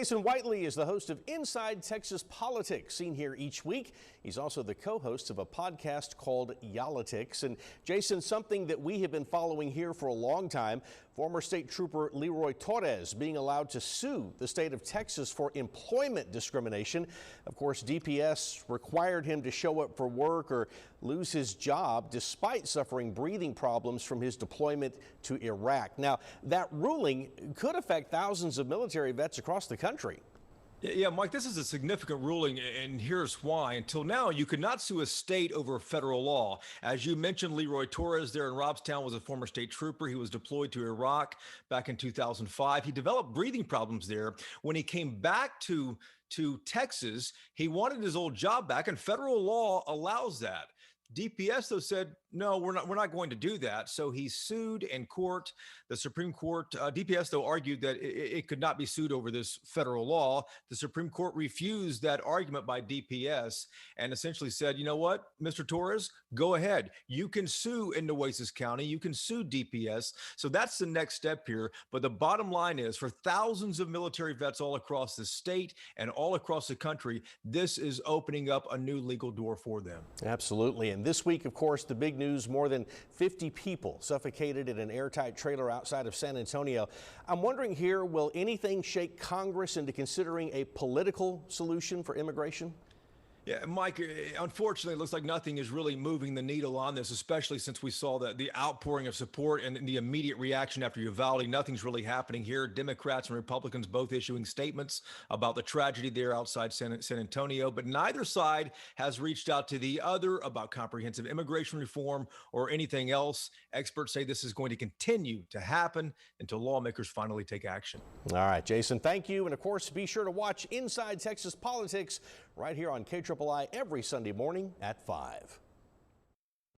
Jason Whiteley is the host of Inside Texas Politics, seen here each week. He's also the co-host of a podcast called Yolitics. And Jason, something that we have been following here for a long time, former State Trooper Leroy Torres being allowed to sue the state of Texas for employment discrimination. Of course, DPS required him to show up for work or lose his job despite suffering breathing problems from his deployment to Iraq. Now, that ruling could affect thousands of military vets across the country. Yeah, Mike, this is a significant ruling, and here's why. Until now, you could not sue a state over federal law. As you mentioned, Leroy Torres there in Robstown was a former state trooper. He was deployed to Iraq back in 2005. He developed breathing problems there. When he came back to Texas, he wanted his old job back, and federal law allows that. DPS, though, said, no, we're not going to do that. So he sued in court. The Supreme Court, DPS, though, argued that it could not be sued over this federal law. The Supreme Court refused that argument by DPS and essentially said, you know what, Mr. Torres, go ahead. You can sue in Nueces County. You can sue DPS. So that's the next step here. But the bottom line is, for thousands of military vets all across the state and all across the country, this is opening up a new legal door for them. Absolutely. And this week, of course, the big news, more than 50 people suffocated in an airtight trailer outside of San Antonio. I'm wondering here, will anything shake Congress into considering a political solution for immigration? Yeah, Mike, unfortunately, it looks like nothing is really moving the needle on this, especially since we saw the outpouring of support and the immediate reaction after Uvalde. Nothing's really happening here. Democrats and Republicans both issuing statements about the tragedy there outside San Antonio, but neither side has reached out to the other about comprehensive immigration reform or anything else. Experts say this is going to continue to happen until lawmakers finally take action. All right, Jason, thank you. And of course, be sure to watch Inside Texas Politics right here on KIII every Sunday morning at 5.